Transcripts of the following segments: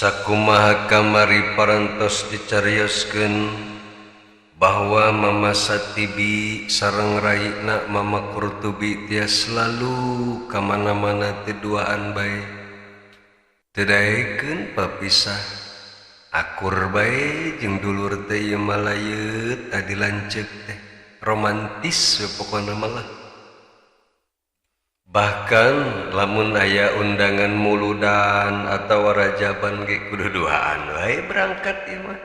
Sakumaha kamari parantos dicarioskeun bahwa Mama Satibi sareng raina Mama Kurtubi tias selalu kamana-mana teduaan bae, teu daekeun papisah, akur bae jeung dulur teh ieu malayeut adi lanceuk teh, romantis we pokona malah. Bahkan lamun aya undangan muludan atau rajaban ge kudu duaan wae berangkat ieu mah.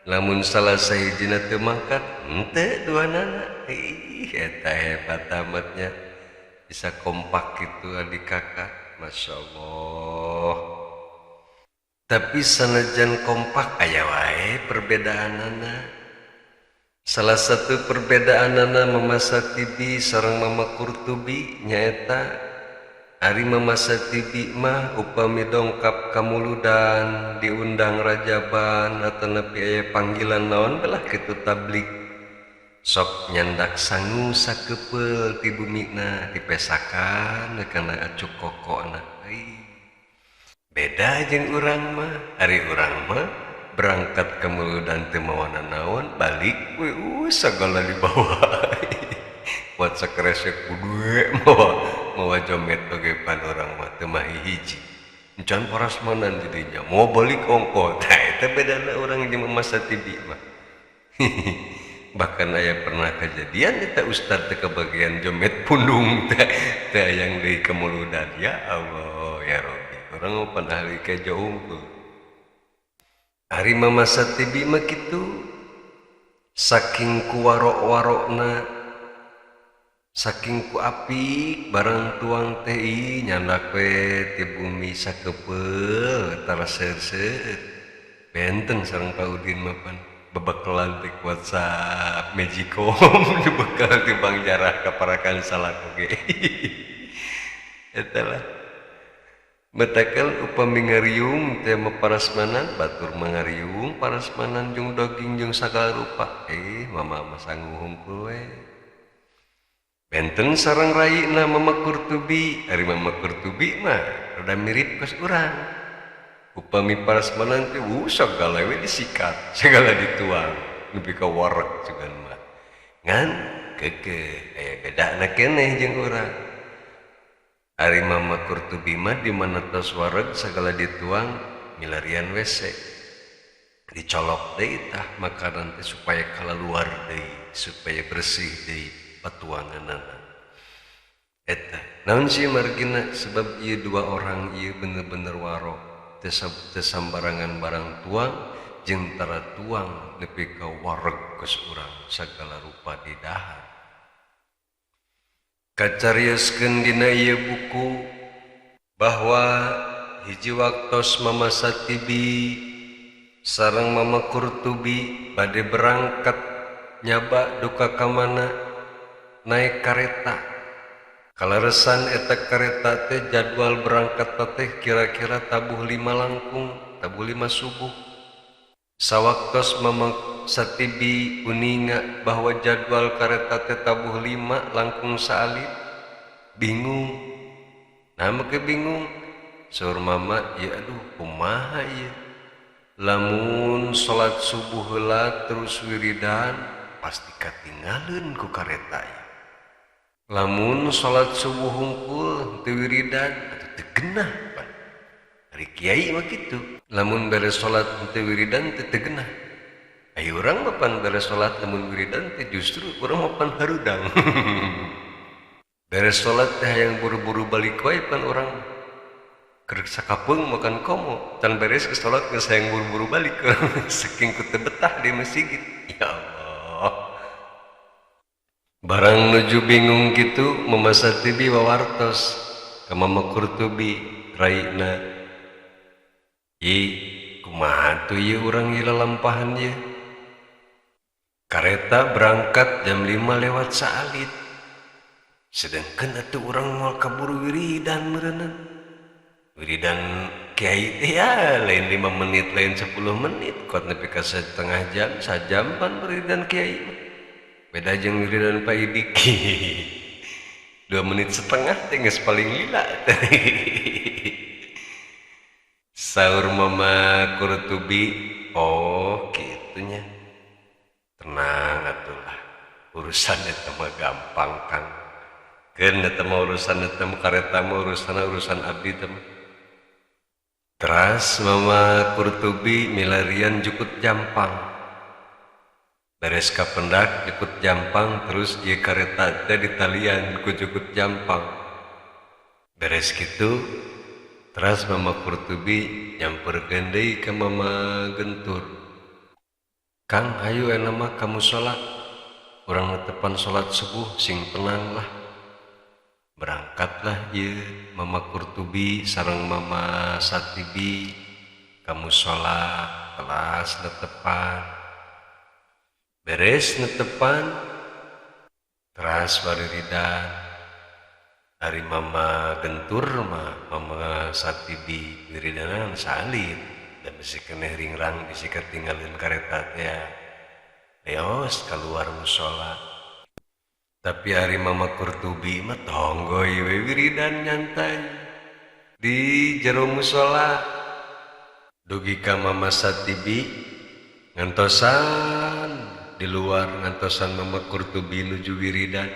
Lamun salah sahijina teu mangkat, henteu duanana. Eta hebat amatnya. Bisa kompak gitu adik kakak, Masya Allah. Tapi sanajan kompak aya wae perbedaanana. Salah satu perbedaanana Mama Satibi sareng Mama Kurtubi nyaeta ari Mama Satibi mah upami dongkap kamuludan diundang rajaban atau nepi aya panggilan naon belah kitu tablik sok nyandak sangu sakepeul ti bumina dipesakan kana acuk kokona. Beda jeung urang mah, ari urang mah berangkat ke muludan teu mawana naon, balik we sagala dibawa. Buat sakresek kudu mawa jomet oge pan urang mah teu mah hiji. Encan parasmanan di dinya, mau balik ongko. Tah eta bedana urang jeung Mama Satibi mah. Bahkan aya pernah kejadian eta ustad teh kebagian jomet pundung teh yang deui ke muludan. Ya Allah ya Rabbi, urang pan ahli kejo unggul. Ari Mama Satibi mah kitu, saking ku warok-warokna, saking ku apik barang tuang teh nyandak we ti bumi sakepeul tara seueur-seueur. Benteng sareng Pak Udin mah pan bebekelan ti WhatsApp Magicom dibekal ti Bang Jarah kaparakan salaku ge. Eta lah. Betakel upami ngariung teh parasmanan batur mangariung parasmanan jeung daging jeung sagala rupa Mama mah sangguh hungkul we. Benten sareng raina Mama Kurtubi, ari Mama Kurtubi mah rada mirip geus urang. Upami parasmanan teh sagala we disikat, sagala dituang, nepi ka wareg cegan mah. Ngan keukeuh aya bedana keneh jeung urang. Ari Mama Kurtubi mah di mana tos wareg sagala dituang milarian WC dicolok deui tah makanan teh supaya kalaluar deui, supaya bersih deui patuanganana. Eta naon sih margina sebab ieu dua orang ieu bener-bener warok teu sambarangan barang tuang jeung tara tuang nepi ka wareg geus urang sagala rupa di dahar. Kacarioskeun dina ieu buku bahwa hiji waktos Mama Satibi sareng Mama Kurtubi bade berangkat nyaba duka ka mana naik kareta. Kalaresan eta kareta teh jadwal berangkat teh kira-kira tabuh 5 langkung, tabuh 5 subuh. Sawaktos Mama Satibi uninga bahwa jadwal kareta teh tabuh 5 langkung saalit, bingung. Nah make bingung, saur Mama, ya aduh kumaha ieu? Lamun salat subuh heula terus wiridan pasti katinggalieun ku kareta ieu. Lamun salat subuh hungkul teu wiridan atuh teu genah pan. Ari kiai mah kitu. Lamun beres salat teu wiridan teu genah. Ayo urang mah pan beres salat lamun wiridan teh justru urang mah pan harudang. Beres salat teh hayang buru-buru balik wae pan urang. Keur sakapeung makan komo, can beres ke salat geus hayang buru-buru balik. Saking ku teu betah di masjid. Ya Allah. Barang nuju bingung gitu Mama Satibi wawartos ka Mama Kurtubi raina. Kumaha tuh ieu urang ieu lalampahan ieu? Kareta berangkat jam 5 lewat saalit. Sedangkan atuh urang moal kaburu wiridan meureunna. Wiridan kiai teh ya lain 5 menit lain 10 menit, kuat nepi ka setengah jam, sajam pan wiridan kiai. Beda jeung wiridan Pak Idik. 2 menit setengah teh geus paling lila. Saur Mama Kurtubi, oh gitunya. Tenang atulah. Urusan eta mah gampang Kang. Keun eta mah urusan eta mah kareta mah urusan abdi teh mah. Teras Mama Kurtubi milarian jukut Jampang. Beres kapendak jukut Jampang terus ieu kareta teh ditalian ku jukut Jampang. Beres kitu teras Mama Kurtubi nyamperkeun deui ka Mama Gentur. Kang, hayu ena mah kamu sholat. Urang netepan sholat subuh sing tenang lah. Berangkatlah ieu Mama Kurtubi sareng Mama Satibi kamu sholat kelas netepan. Beres netepan teras bariridan hari Mama Gentur mah Mama Satibi wiridanan salib dan bisi keneh ringrang bisi ketinggalin kareta teh leos keluar musola. Tapi hari Mama Kurtubi mah tonggoy we wiridan nyantai di jero musola. Dugi ka Mama Satibi ngantosan di luar ngantosan Mama Kurtubi nuju wiridan.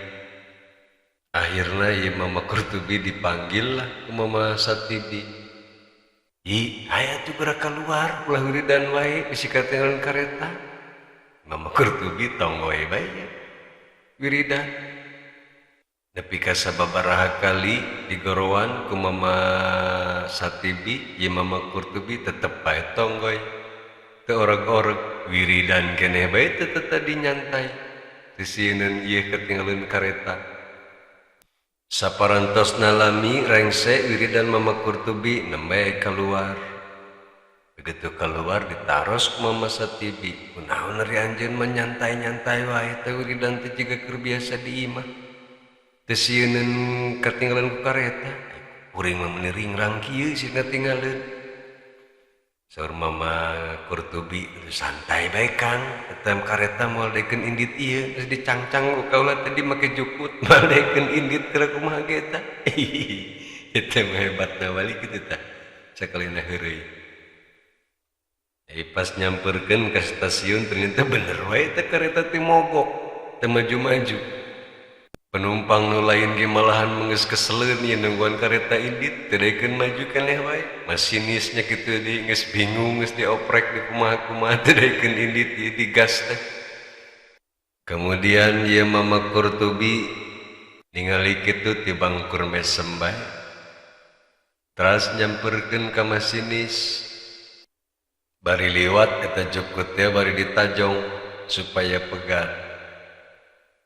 Akhirna ya Mama Kurtubi dipanggil lah ke Mama Satibi. Aya tuh gerak keluar ulah wiridan wae bisi katinggalan kareta. Mama Kurtubi tonggoy bae wiridan. Nepi ka sababaraha kali digorowan ku Mama Satibi, ya Mama Kurtubi tetep bae tonggoy. Teu oreg-oreg wiridan keneh bae teu tadi nyantai. Teu sieun ieu ketinggalan kareta. Saparantos nalami rengse wiridan Mama Kurtubi nembe keluar. Begitu keluar ditaros ku Mama Satibi. Kunaon ari anjeun mah nyantai-nyantai wae teh wiridan teh jiga keur biasa di imah. Teu sieun katinggalan ku kareta. Kuring mah meuni ringrang kieu sih katinggalan. Saur Mama Kurtubi santai bae Kang, eta kareta moal daekeun indit ieu geus dicangcang ku kaula tadi make jukut moal daekeun indit keur kumaha ge eta. Eta mah hebatna wali kitu tah. Sakalina heureuy. Pas nyamperkeun ka stasiun ternyata bener wae eta kareta teh mogok, teu maju-maju. Penumpang nu lain ge malahan menggeus keseleun ieu nungguan kareta indit teu daekeun maju keneh wae. Masinisnya kitu deui geus bingung geus dioprek di kumaha-kumaha teu daekeun indit ieu digas teh. Kemudian ieu Mama Kurtubi ningali kitu ti bangkur mesem bae. Teras nyamperkeun ka masinis. Bari liwat eta jukut teh bari ditajong supaya pegat.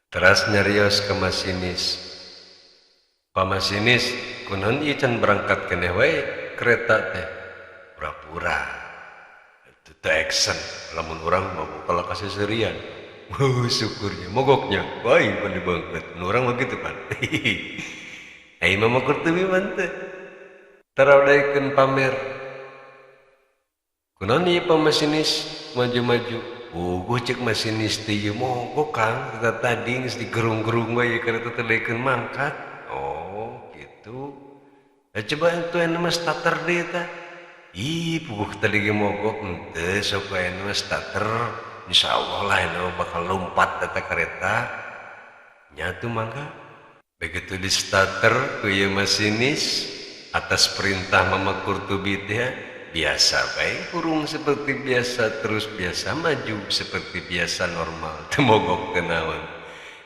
Teras nyarios ke masinis. Pak masinis, kunaon ieu can berangkat keneh wae kereta teh? Pura-pura. Itu teh action. Lamun urang mah kalau kaseserian. Syukurnya, mogoknya. Bae pandi bangket. Urang mah kitu pan. Ai Mama Kurtubi mah teh. Taradaikeun pamer. Kunaon ieu Pak masinis maju-maju? Gue cek masinis teh ieu mogok Kang, kita tadi geus digerung-gerung wae kareta teh daekeun mangkat. Oh, gitu. Coba atuh anu mah starter deui tah. Puguh tadi ge mogok henteu sok wae anu starter. Insyaallah lah anu bakal lompat eta kareta. Nya tuh mangga. Begitu di starter ku ieu masinis atas perintah Mama Kurtubi teh biasa baik kurung seperti biasa terus biasa maju seperti biasa normal temogok kenawan.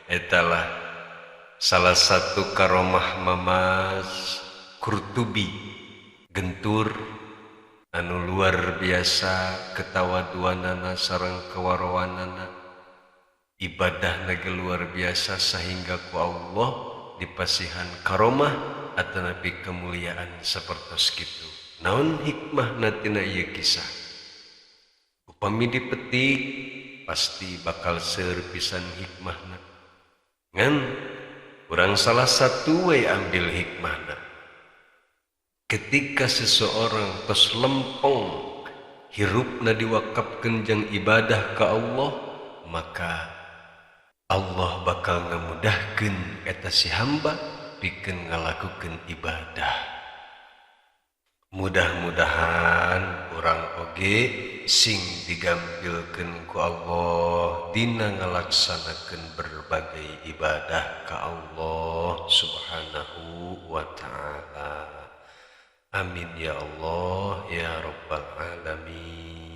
Etalah salah satu karomah Mama Kurtubi Gentur anu luar biasa ketawaduanana sareng kewarawanana ibadah nage luar biasa sehingga ku Allah dipasihan karomah atau nabi kemuliaan sepertos kitu. Naon hikmah natina ieu kisah? Upami dipetik pasti bakal seueur pisan hikmahna. Ngan urang salah satu we ambil hikmahna. Ketika seseorang tos lempeng hirupna diwakafkeun jeung ibadah ka Allah, maka Allah bakal ngamudahkeun eta si hamba pikeun ngalakukeun ibadah. Mudah-mudahan urang oge sing digampilkeun ku Allah dina ngalaksanakeun berbagai ibadah ka Allah Subhanahu wa ta'ala. Amin ya Allah ya rabbal alamin.